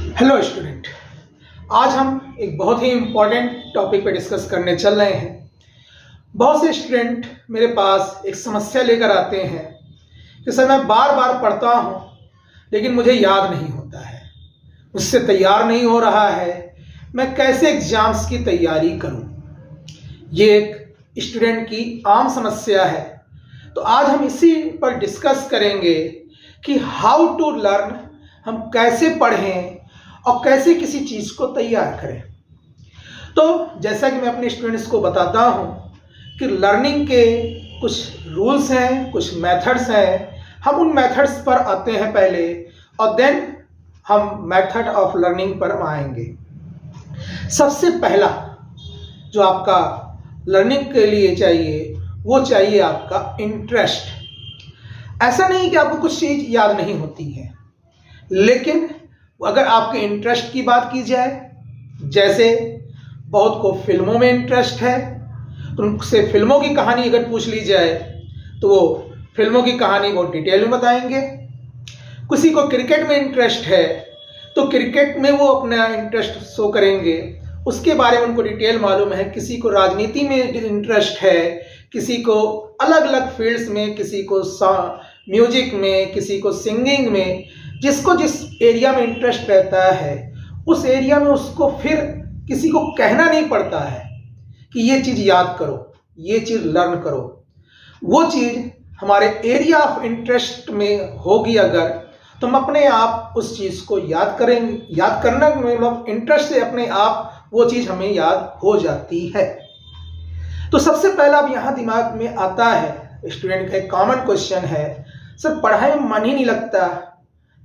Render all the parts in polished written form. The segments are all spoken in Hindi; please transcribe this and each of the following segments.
हेलो स्टूडेंट, आज हम एक बहुत ही इम्पॉर्टेंट टॉपिक पे डिस्कस करने चल रहे हैं। बहुत से स्टूडेंट मेरे पास एक समस्या लेकर आते हैं कि सर मैं बार बार पढ़ता हूँ लेकिन मुझे याद नहीं होता है, मुझसे तैयार नहीं हो रहा है, मैं कैसे एग्जाम्स की तैयारी करूँ। ये एक स्टूडेंट की आम समस्या है। तो आज हम इसी पर डिस्कस करेंगे कि हाउ टू लर्न, हम कैसे पढ़ें और कैसे किसी चीज़ को तैयार करें। तो जैसा कि मैं अपने स्टूडेंट्स को बताता हूं कि लर्निंग के कुछ रूल्स हैं, कुछ मेथड्स हैं। हम उन मेथड्स पर आते हैं पहले और देन हम मेथड ऑफ लर्निंग पर हम आएंगे। सबसे पहला जो आपका लर्निंग के लिए चाहिए वो चाहिए आपका इंटरेस्ट। ऐसा नहीं कि आपको कुछ चीज़ याद नहीं होती है, लेकिन अगर आपके इंटरेस्ट की बात की जाए, जैसे बहुत को फिल्मों में इंटरेस्ट है तो उनसे फिल्मों की कहानी अगर पूछ ली जाए तो वो फिल्मों की कहानी वो डिटेल में बताएंगे। किसी को क्रिकेट में इंटरेस्ट है तो क्रिकेट में वो अपना इंटरेस्ट शो करेंगे, उसके बारे में उनको डिटेल मालूम है। किसी को राजनीति में इंटरेस्ट है, किसी को अलग अलग फील्ड्स में, किसी को म्यूजिक में, किसी को सिंगिंग में, जिसको जिस एरिया में इंटरेस्ट रहता है उस एरिया में उसको फिर किसी को कहना नहीं पड़ता है कि ये चीज़ याद करो, ये चीज़ लर्न करो। वो चीज़ हमारे एरिया ऑफ इंटरेस्ट में होगी अगर, तो हम अपने आप उस चीज़ को याद करेंगे। याद करना मतलब इंटरेस्ट से अपने आप वो चीज़ हमें याद हो जाती है। तो सबसे पहला अब यहाँ दिमाग में आता है, स्टूडेंट का एक कॉमन क्वेश्चन है, सर पढ़ाई में मन ही नहीं लगता,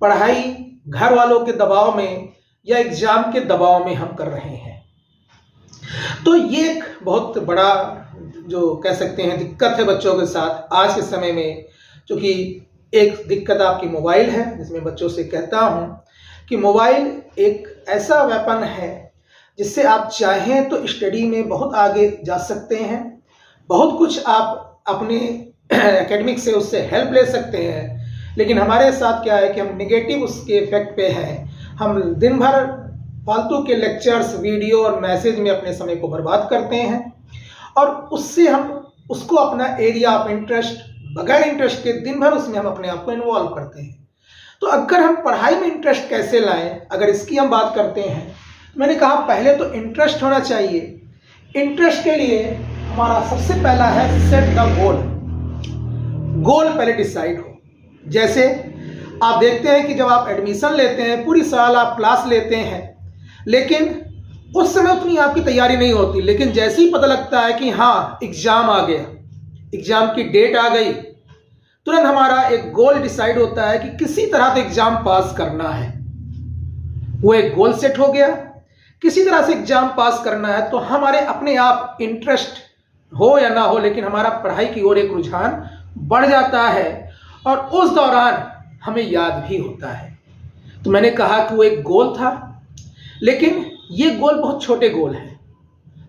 पढ़ाई घर वालों के दबाव में या एग्जाम के दबाव में हम कर रहे हैं। तो ये एक बहुत बड़ा जो कह सकते हैं दिक्कत है बच्चों के साथ आज के समय में। क्योंकि एक दिक्कत आपकी मोबाइल है, जिसमें बच्चों से कहता हूं कि मोबाइल एक ऐसा वेपन है जिससे आप चाहें तो स्टडी में बहुत आगे जा सकते हैं, बहुत कुछ आप अपने एकेडमिक से उससे हेल्प ले सकते हैं। लेकिन हमारे साथ क्या है कि हम निगेटिव उसके इफेक्ट पे हैं। हम दिन भर फालतू के लेक्चर्स, वीडियो और मैसेज में अपने समय को बर्बाद करते हैं और उससे हम उसको अपना एरिया ऑफ इंटरेस्ट, बगैर इंटरेस्ट के दिन भर उसमें हम अपने आप को इन्वॉल्व करते हैं। तो अगर हम पढ़ाई में इंटरेस्ट कैसे लाएं, अगर इसकी हम बात करते हैं, मैंने कहा पहले तो इंटरेस्ट होना चाहिए। इंटरेस्ट के लिए हमारा सबसे पहला है सेट द गोल। गोल पहले डिसाइड हो। जैसे आप देखते हैं कि जब आप एडमिशन लेते हैं, पूरी साल आप क्लास लेते हैं, लेकिन उस समय उतनी आपकी तैयारी नहीं होती। लेकिन जैसे ही पता लगता है कि हाँ एग्जाम आ गया, एग्जाम की डेट आ गई, तुरंत हमारा एक गोल डिसाइड होता है कि किसी तरह से एग्जाम पास करना है। वो एक गोल सेट हो गया, किसी तरह से एग्जाम पास करना है। तो हमारे अपने आप इंटरेस्ट हो या ना हो, लेकिन हमारा पढ़ाई की ओर एक रुझान बढ़ जाता है और उस दौरान हमें याद भी होता है। तो मैंने कहा कि वो एक गोल था, लेकिन ये गोल बहुत छोटे गोल हैं,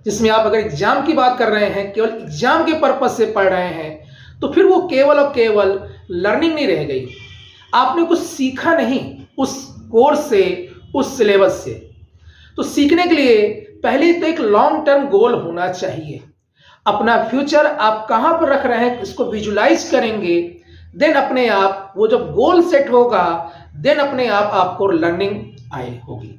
जिसमें आप अगर एग्जाम की बात कर रहे हैं, केवल एग्जाम के पर्पज से पढ़ रहे हैं, तो फिर वो केवल और केवल लर्निंग नहीं रह गई। आपने कुछ सीखा नहीं उस कोर्स से, उस सिलेबस से। तो सीखने के लिए पहले तो एक लॉन्ग टर्म गोल होना चाहिए। अपना फ्यूचर आप कहाँ पर रख रहे हैं इसको विजुलाइज करेंगे, देन अपने आप वो जब गोल सेट होगा, देन अपने आप आपको लर्निंग आए होगी।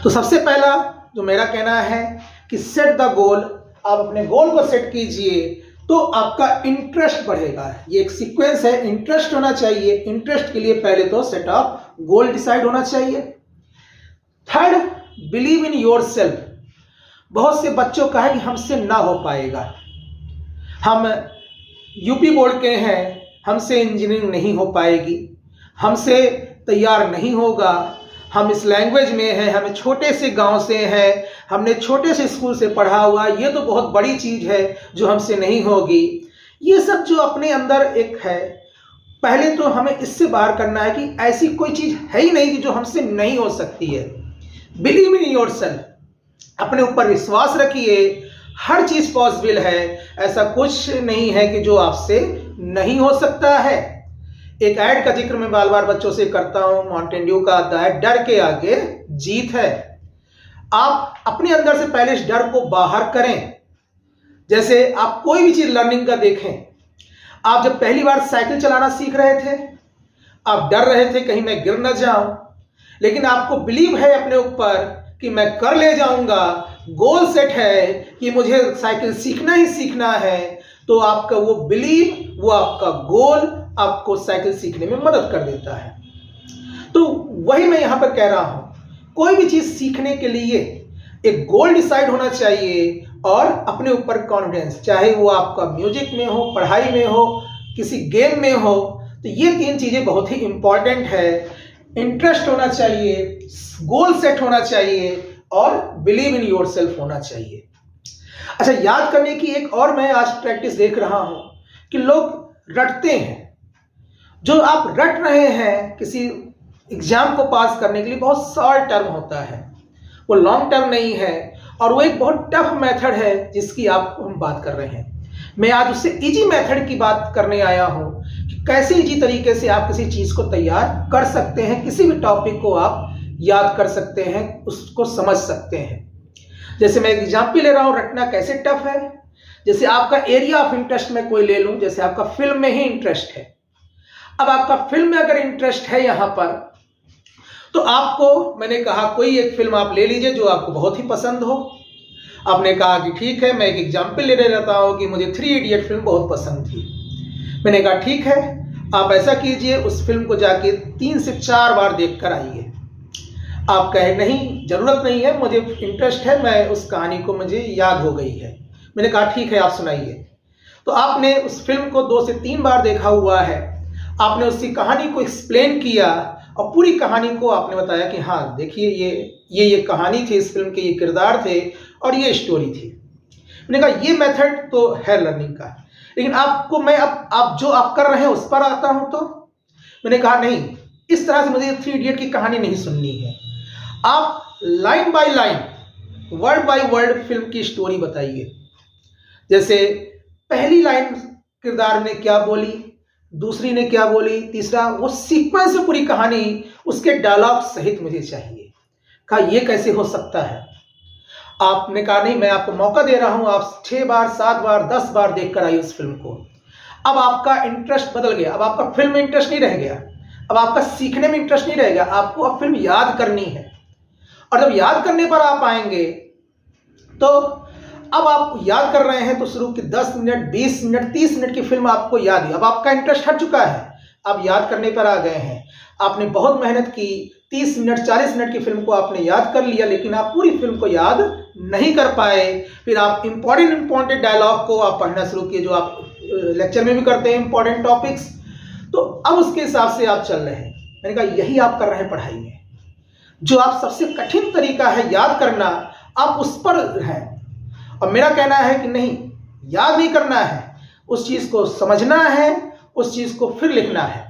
तो सबसे पहला जो मेरा कहना है कि सेट द गोल। आप अपने गोल को सेट कीजिए तो आपका इंटरेस्ट बढ़ेगा। ये एक सीक्वेंस है, इंटरेस्ट होना चाहिए। इंटरेस्ट के लिए पहले तो सेट ऑफ गोल डिसाइड होना चाहिए। Third, believe in your self. बहुत से बच्चों का है कि हमसे ना हो पाएगा, हम यूपी बोर्ड के हैं, हमसे इंजीनियरिंग नहीं हो पाएगी, हमसे तैयार नहीं होगा, हम इस लैंग्वेज में हैं, हमें छोटे से गांव से हैं, हमने छोटे से स्कूल से पढ़ा हुआ, ये तो बहुत बड़ी चीज़ है जो हमसे नहीं होगी। ये सब जो अपने अंदर एक है, पहले तो हमें इससे बाहर करना है कि ऐसी कोई चीज़ है ही नहीं कि जो हमसे नहीं हो सकती है। बिलीव इन योरसेल्फ, अपने ऊपर विश्वास रखिए, हर चीज़ पॉसिबल है, ऐसा कुछ नहीं है कि जो आपसे नहीं हो सकता है। एक ऐड का जिक्र मैं बार बार बच्चों से करता हूं, माउंटेन ड्यू का आता है, डर के आगे जीत है। आप अपने अंदर से पहले इस डर को बाहर करें। जैसे आप कोई भी चीज लर्निंग का देखें, आप जब पहली बार साइकिल चलाना सीख रहे थे, आप डर रहे थे कहीं मैं गिर न जाऊं, लेकिन आपको बिलीव है अपने ऊपर कि मैं कर ले जाऊंगा, गोल सेट है कि मुझे साइकिल सीखना ही सीखना है, तो आपका वो बिलीव, वो आपका गोल आपको साइकिल सीखने में मदद कर देता है। तो वही मैं यहां पर कह रहा हूं, कोई भी चीज सीखने के लिए एक गोल डिसाइड होना चाहिए और अपने ऊपर कॉन्फिडेंस, चाहे वो आपका म्यूजिक में हो, पढ़ाई में हो, किसी गेम में हो। तो ये 3 चीजें बहुत ही इंपॉर्टेंट है। इंटरेस्ट होना चाहिए, गोल सेट होना चाहिए और बिलीव इन योरसेल्फ होना चाहिए। अच्छा, याद करने की एक और मैं आज प्रैक्टिस देख रहा हूं कि लोग रटते हैं। जो आप रट रहे हैं किसी एग्जाम को पास करने के लिए, बहुत शॉर्ट टर्म होता है, वो लॉन्ग टर्म नहीं है, और वो एक बहुत टफ मेथड है जिसकी हम बात कर रहे हैं। मैं आज उससे इजी मेथड की बात करने आया हूं कि कैसे इजी तरीके से आप किसी चीज को तैयार कर सकते हैं, किसी भी टॉपिक को आप याद कर सकते हैं, उसको समझ सकते हैं। जैसे मैं एग्जाम्पल ले रहा हूं, रटना कैसे टफ है। जैसे आपका एरिया ऑफ इंटरेस्ट में कोई ले लूं, जैसे आपका फिल्म में ही इंटरेस्ट है। अब आपका फिल्म में अगर इंटरेस्ट है यहां पर, तो आपको मैंने कहा कोई एक फिल्म आप ले लीजिए जो आपको बहुत ही पसंद हो। आपने कहा कि ठीक है, मैं एक एग्जाम्पल ले लेता हूं कि मुझे 3 इडियट फिल्म बहुत पसंद थी। मैंने कहा ठीक है, आप ऐसा कीजिए, उस फिल्म को जाके 3 से 4 बार देख कर आइए। आप कहे नहीं, जरूरत नहीं है, मुझे इंटरेस्ट है, मैं उस कहानी को मुझे याद हो गई है। मैंने कहा ठीक है, आप सुनाइए। तो आपने उस फिल्म को 2 से 3 बार देखा हुआ है, आपने उसकी कहानी को एक्सप्लेन किया और पूरी कहानी को आपने बताया कि हाँ देखिए, ये कहानी थी, इस फिल्म के ये किरदार थे और ये स्टोरी थी। मैंने कहा ये मेथड तो है लर्निंग का, लेकिन आपको मैं अब आप जो आप कर रहे हैं उस पर आता हूं। तो मैंने कहा नहीं, इस तरह से मुझे 3 इडियट की कहानी नहीं सुननी है। आप line by line, word by word film की स्टोरी बताइए। जैसे पहली लाइन किरदार ने क्या बोली, दूसरी ने क्या बोली, तीसरा, वो सीक्वेंस में पूरी कहानी उसके डायलॉग सहित मुझे चाहिए। कहा ये कैसे हो सकता है। आपने कहा नहीं, मैं आपको मौका दे रहा हूं, आप 6 बार 7 बार 10 बार देख कर आइए उस फिल्म को। अब आपका इंटरेस्ट बदल गया, अब आपका फिल्म में इंटरेस्ट नहीं रह गया, अब आपका सीखने में इंटरेस्ट नहीं रहेगा, आपको अब फिल्म याद करनी है। और जब याद करने पर आप आएंगे, तो अब आप याद कर रहे हैं तो शुरू की 10 मिनट 20 मिनट 30 मिनट की फिल्म आपको याद है। अब आपका इंटरेस्ट हट चुका है, आप याद करने पर आ गए हैं। आपने बहुत मेहनत की, 30 मिनट 40 मिनट की फिल्म को आपने याद कर लिया, लेकिन आप पूरी फिल्म को याद नहीं कर पाए। फिर आप इंपॉर्टेंट डायलॉग को आप पढ़ना शुरू किए, जो आप लेक्चर में भी करते हैं, इंपॉर्टेंट टॉपिक्स। तो अब उसके हिसाब से आप चल रहे हैं। मैंने कहा यही आप कर रहे हैं पढ़ाई में। जो आप सबसे कठिन तरीका है याद करना, आप उस पर हैं। और मेरा कहना है कि नहीं, याद नहीं करना है, उस चीज को समझना है, उस चीज को फिर लिखना है।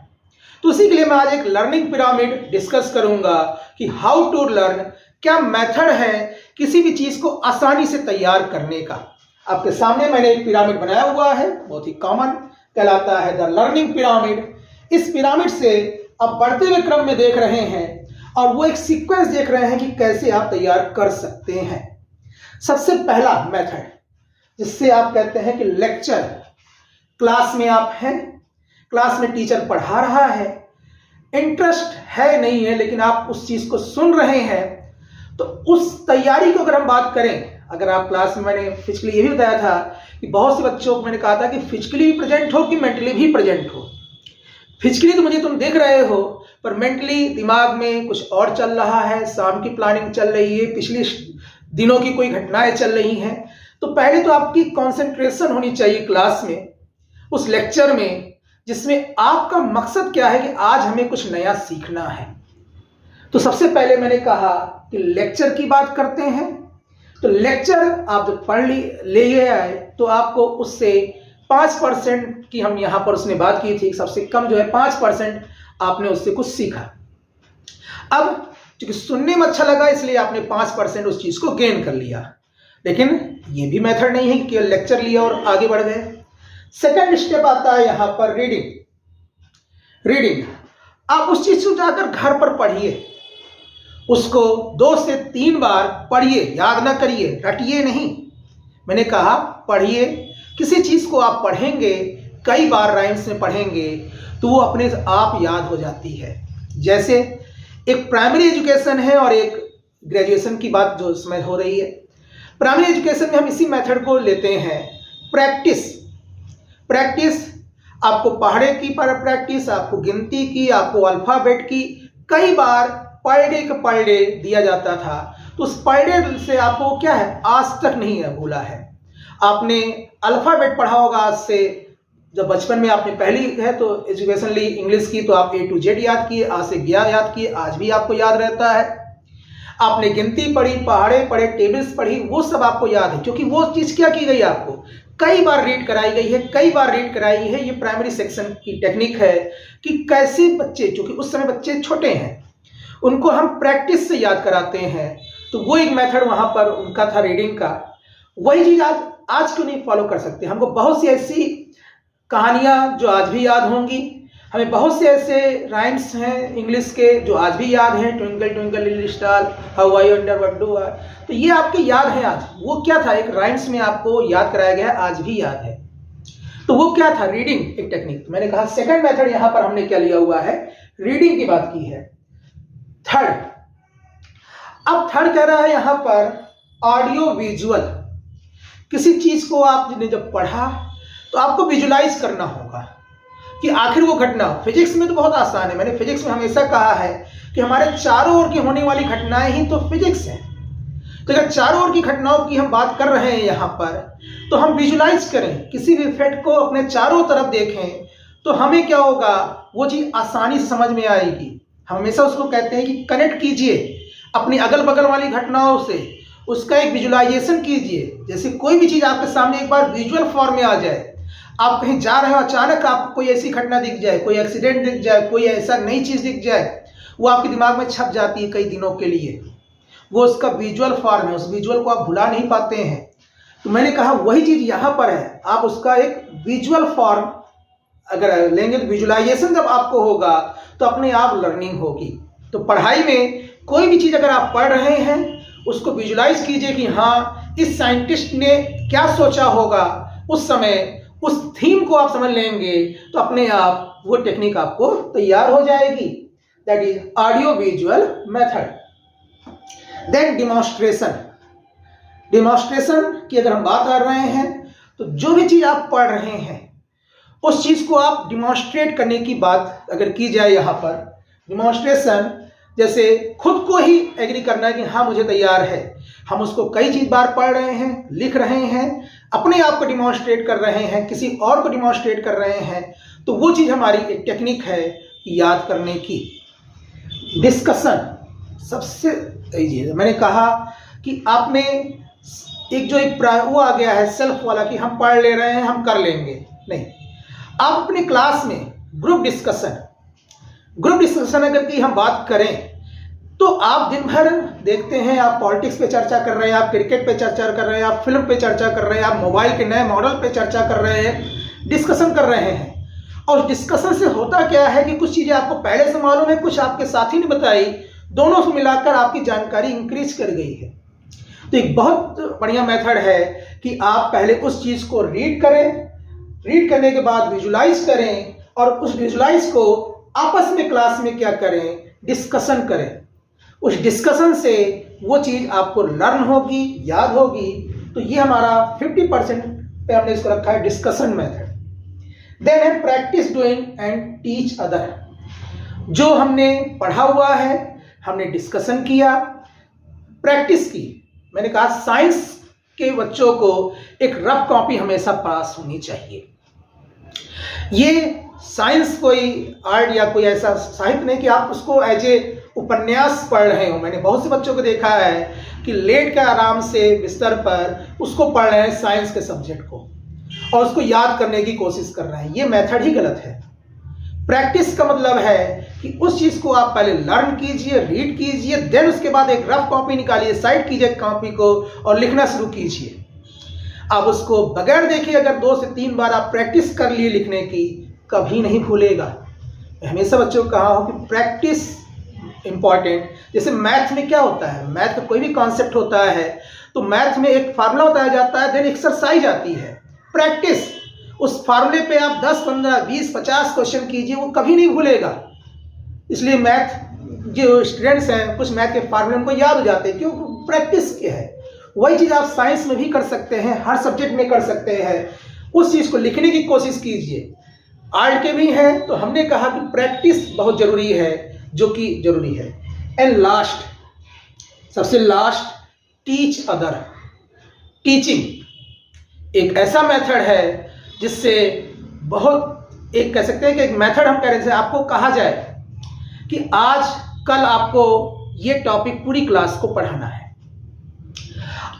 तो उसी के लिए मैं आज एक लर्निंग पिरामिड डिस्कस करूंगा कि हाउ टू लर्न, क्या मेथड है किसी भी चीज को आसानी से तैयार करने का। आपके सामने मैंने एक पिरामिड बनाया हुआ है, बहुत ही कॉमन, कहलाता है द लर्निंग पिरामिड। इस पिरामिड से आप बढ़ते हुए क्रम में देख रहे हैं और वो एक सीक्वेंस देख रहे हैं कि कैसे आप तैयार कर सकते हैं। सबसे पहला मेथड, जिससे आप कहते हैं कि लेक्चर। क्लास में आप हैं, क्लास में टीचर पढ़ा रहा है, इंटरेस्ट है नहीं है, लेकिन आप उस चीज को सुन रहे हैं। तो उस तैयारी को अगर हम बात करें, अगर आप क्लास में, मैंने फिजिकली ये भी बताया था कि बहुत से बच्चों को मैंने कहा था कि फिजिकली भी प्रेजेंट हो कि मेंटली भी प्रेजेंट हो। फिजिकली तो मुझे तुम देख रहे हो, पर मेंटली दिमाग में कुछ और चल रहा है, शाम की प्लानिंग चल रही है, पिछले दिनों की कोई घटनाएं चल रही हैं। तो पहले तो आपकी कंसंट्रेशन होनी चाहिए क्लास में, उस लेक्चर में, जिसमें आपका मकसद क्या है कि आज हमें कुछ नया सीखना है। तो सबसे पहले मैंने कहा कि लेक्चर की बात करते हैं। तो लेक्चर आप जब पढ़ ले आए तो आपको उससे 5% की, हम यहां पर उसने बात की थी, सबसे कम जो है 5% आपने उससे कुछ सीखा। अब क्योंकि सुनने में अच्छा लगा इसलिए आपने 5% उस चीज को गेन कर लिया। लेकिन ये भी मेथड नहीं है कि केवल लेक्चर लिया और आगे बढ़ गए। सेकंड स्टेप आता है यहां पर रीडिंग। रीडिंग, आप उस चीज को जाकर घर पर पढ़िए, उसको 2 से 3 बार पढ़िए, याद ना करिए, रटिए नहीं। मैंने कहा पढ़िए। किसी चीज को आप पढ़ेंगे, कई बार राइम्स में पढ़ेंगे तो वो अपने आप याद हो जाती है। जैसे एक प्राइमरी एजुकेशन है और एक ग्रेजुएशन की बात जो इसमें हो रही है। प्राइमरी एजुकेशन में हम इसी मेथड को लेते हैं, प्रैक्टिस। आपको पहाड़े की प्रैक्टिस, आपको गिनती की, आपको अल्फाबेट की कई बार पर डे दिया जाता था। तो उस पर डे से आपको क्या है, आज तक नहीं है भूला है। आपने अल्फाबेट पढ़ा होगा आज से, जब बचपन में आपने पहली है तो एजुकेशन ली इंग्लिश की, तो आप A to Z याद किए, आज से ज्ञा याद किए, आज भी आपको याद रहता है। आपने गिनती पढ़ी, पहाड़े पढ़े, टेबल्स पढ़ी, वो सब आपको याद है, क्योंकि वो चीज क्या की गई, आपको कई बार रीड कराई गई है, कई बार रीड कराई है। ये प्राइमरी सेक्शन की टेक्निक है कि कैसे बच्चे, क्योंकि उस समय बच्चे छोटे हैं, उनको हम प्रैक्टिस से याद कराते हैं। तो वो एक मेथड वहां पर उनका था रीडिंग का। वही चीज आज क्यों नहीं फॉलो कर सकते? हमको बहुत सी ऐसी कहानियां जो आज भी याद होंगी, हमें बहुत से ऐसे राइम्स हैं इंग्लिश के जो आज भी याद हैं, twinkle twinkle little star, how I wonder what do I, तो ये आपके याद हैं आज। वो क्या था, एक राइम्स में आपको याद कराया गया, आज भी याद है। तो वो क्या था, रीडिंग एक टेक्निक। तो मैंने कहा सेकंड मेथड यहां पर हमने क्या लिया हुआ है, रीडिंग की बात की है। थर्ड, अब थर्ड कह रहा है यहां पर ऑडियो विजुअल। किसी चीज को आपने जब पढ़ा तो आपको विजुलाइज करना होगा कि आखिर वो घटना। फिजिक्स में तो बहुत आसान है, मैंने फिजिक्स में हमेशा कहा है कि हमारे चारों ओर की होने वाली घटनाएं ही तो फिजिक्स है। तो अगर चारों ओर की घटनाओं की हम बात कर रहे हैं यहाँ पर, तो हम विजुलाइज करें, किसी भी इफेक्ट को अपने चारों तरफ देखें, तो हमें क्या होगा, वो चीज आसानी से समझ में आएगी। हम हमेशा उसको कहते हैं कि कनेक्ट कीजिए अपनी अगल बगल वाली घटनाओं से, उसका एक विजुलाइजेशन कीजिए। जैसे कोई भी चीज आपके सामने एक बार विजुअल फॉर्म में आ जाए, आप कहीं जा रहे हो, अचानक आपको कोई ऐसी घटना दिख जाए, कोई एक्सीडेंट दिख जाए, कोई ऐसा नई चीज दिख जाए, वो आपके दिमाग में छप जाती है कई दिनों के लिए। वो उसका विजुअल फॉर्म है, उस विजुअल को आप भुला नहीं पाते हैं। तो मैंने कहा वही चीज यहाँ पर है, आप उसका एक विजुअल फॉर्म अगर लेंगे तो विजुलाइजेशन जब आपको होगा तो अपने आप लर्निंग होगी। तो पढ़ाई में कोई भी चीज अगर आप पढ़ रहे हैं उसको विजुलाइज कीजिए कि हाँ इस साइंटिस्ट ने क्या सोचा होगा, उस समय उस थीम को आप समझ लेंगे तो अपने आप वो टेक्निक आपको तैयार हो जाएगी। That is audio visual method. Then demonstration की अगर हम बात कर रहे हैं तो जो भी चीज आप पढ़ रहे हैं उस चीज को आप डिमॉन्स्ट्रेट करने की बात अगर की जाए, यहाँ पर डिमॉन्स्ट्रेशन जैसे खुद को ही एग्री करना कि हाँ मुझे तैयार है, हम उसको कई चीज बार पढ़ रहे हैं, लिख रहे हैं, अपने आप को डिमॉन्स्ट्रेट कर रहे हैं, किसी और को डिमॉन्स्ट्रेट कर रहे हैं, तो वो चीज हमारी एक टेक्निक है याद करने की। डिस्कशन सबसे चीज मैंने कहा कि आपने एक जो एक वो आ गया है सेल्फ वाला कि हम पढ़ ले रहे हैं हम कर लेंगे, नहीं। आप अपने क्लास में ग्रुप डिस्कशन अगर की हम बात करें तो आप दिन भर देखते हैं, आप पॉलिटिक्स पे चर्चा कर रहे हैं, आप क्रिकेट पे चर्चा कर रहे हैं, आप फिल्म पे चर्चा कर रहे हैं, आप मोबाइल के नए मॉडल पे चर्चा कर रहे हैं, डिस्कशन कर रहे हैं। और डिस्कशन से होता क्या है कि कुछ चीजें आपको पहले से मालूम है, कुछ आपके साथी ने बताई, दोनों से मिलाकर आपकी जानकारी इंक्रीज कर गई है। तो एक बहुत बढ़िया मेथड है कि आप पहले उस चीज को रीड करें, रीड करने के बाद विजुलाइज करें, और उस विजुलाइज को आपस में क्लास में क्या करें, डिस्कशन करें। उस डिस्कशन से वो चीज आपको लर्न होगी, याद होगी। तो ये हमारा 50% पे हमने इसको रखा है डिस्कशन मेथड। देन है practice doing and teach other. जो हमने पढ़ा हुआ है, हमने डिस्कशन किया, प्रैक्टिस की। मैंने कहा साइंस के बच्चों को एक रफ कॉपी हमेशा पास होनी चाहिए। ये साइंस कोई आर्ट या कोई ऐसा साहित्य नहीं कि आप उसको एज ए उपन्यास पढ़ रहे हो। मैंने बहुत से बच्चों को देखा है कि लेट कर आराम से बिस्तर पर उसको पढ़ रहे हैं साइंस के सब्जेक्ट को, और उसको याद करने की कोशिश कर रहे हैं। ये मेथड ही गलत है। प्रैक्टिस का मतलब है कि उस चीज को आप पहले लर्न कीजिए, रीड कीजिए, देन उसके बाद एक रफ कॉपी निकालिए, साइड कीजिए कॉपी को और लिखना शुरू कीजिए। आप उसको बगैर देखे अगर 2 से 3 बार आप प्रैक्टिस कर लिए लिखने की, कभी नहीं भूलेगा। हमेशा बच्चों को कहा हो कि प्रैक्टिस इंपॉर्टेंट। जैसे मैथ में क्या होता है, मैथ का कोई भी कॉन्सेप्ट होता है तो मैथ में एक फार्मूला बताया जाता है, देन एक्सरसाइज आती है प्रैक्टिस। उस फार्मूले पे आप 10, 15, 20, 50 क्वेश्चन कीजिए, वो कभी नहीं भूलेगा। इसलिए मैथ जो स्टूडेंट्स हैं कुछ मैथ के फार्मूले उनको याद हो जाते हैं, क्यों? प्रैक्टिस के है। वही चीज़ आप साइंस में भी कर सकते हैं, हर सब्जेक्ट में कर सकते हैं। उस चीज़ को लिखने की कोशिश कीजिए। आर्ट के भी हैं तो हमने कहा कि प्रैक्टिस बहुत ज़रूरी है, जो कि ज़रूरी है। एंड लास्ट, सबसे लास्ट, टीच अदर। टीचिंग एक ऐसा मेथड है जिससे बहुत, एक कह सकते हैं कि एक मेथड हम कह रहे हैं, आपको कहा जाए कि आज कल आपको ये टॉपिक पूरी क्लास को पढ़ाना है।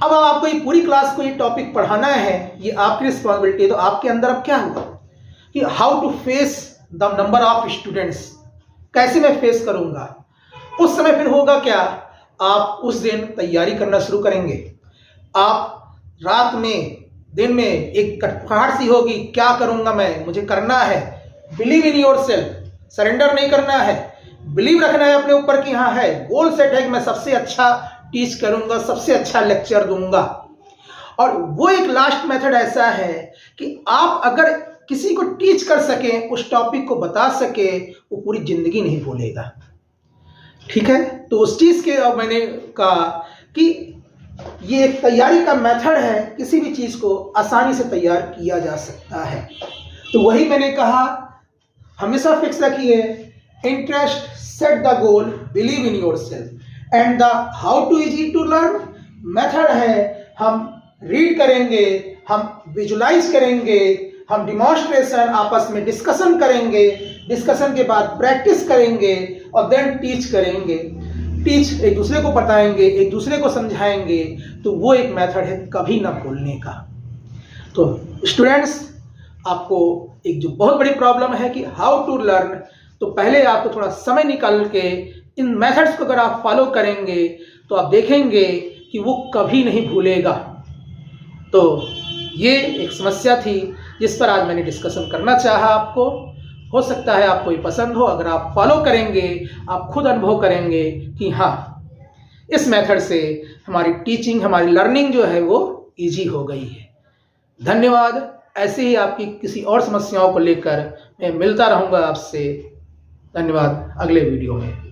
अब आपको ये पूरी क्लास को ये टॉपिक पढ़ाना है, ये आपकी रिस्पॉन्सिबिलिटी है। तो आपके अंदर अब क्या होगा कि how to face the number of students, कैसे मैं फेस करूंगा। उस समय फिर होगा क्या, आप उस दिन तैयारी करना शुरू करेंगे। आप रात में, दिन में एक कटपटाहट सी होगी, क्या करूंगा मैं, मुझे करना है। Believe in your self, surrender नहीं करना है, बिलीव रखना है अपने ऊपर कि हाँ है, गोल सेट है कि मैं सबसे अच्छा टीच करूंगा, सबसे अच्छा लेक्चर दूंगा। और वो एक लास्ट मेथड ऐसा है कि आप अगर किसी को टीच कर सकें, उस टॉपिक को बता सके, वो पूरी जिंदगी नहीं भूलेगा। ठीक है, तो उस चीज के अब मैंने कहा कि ये एक तैयारी का मेथड है, किसी भी चीज को आसानी से तैयार किया जा सकता है। तो वही मैंने कहा, हमेशा फिक्स रखिए, interest, set the goal, believe in yourself. And the how to easy to learn method है, हम रीड करेंगे, हम विजुलाइज करेंगे, हम डिमॉन्स्ट्रेशन, आपस में डिस्कशन करेंगे, डिस्कशन के बाद प्रैक्टिस करेंगे और देन टीच करेंगे। टीच एक दूसरे को बताएंगे, एक दूसरे को समझाएंगे। तो वो एक मेथड है कभी ना भूलने का। तो स्टूडेंट्स, आपको एक जो बहुत बड़ी प्रॉब्लम है कि हाउ टू लर्न, तो पहले आपको थोड़ा समय निकाल के इन मेथड्स को अगर आप फॉलो करेंगे तो आप देखेंगे कि वो कभी नहीं भूलेगा। तो ये एक समस्या थी जिस पर आज मैंने डिस्कशन करना चाहा आपको। हो सकता है आपको ये पसंद हो। अगर आप फॉलो करेंगे, आप खुद अनुभव करेंगे कि हाँ, इस मेथड से हमारी टीचिंग, हमारी लर्निंग जो है वो इजी हो गई है। धन्यवाद। ऐसे ही आपकी किसी और समस्याओं को लेकर मैं मिलता रहूँगा आपसे। धन्यवाद। अगले वीडियो में।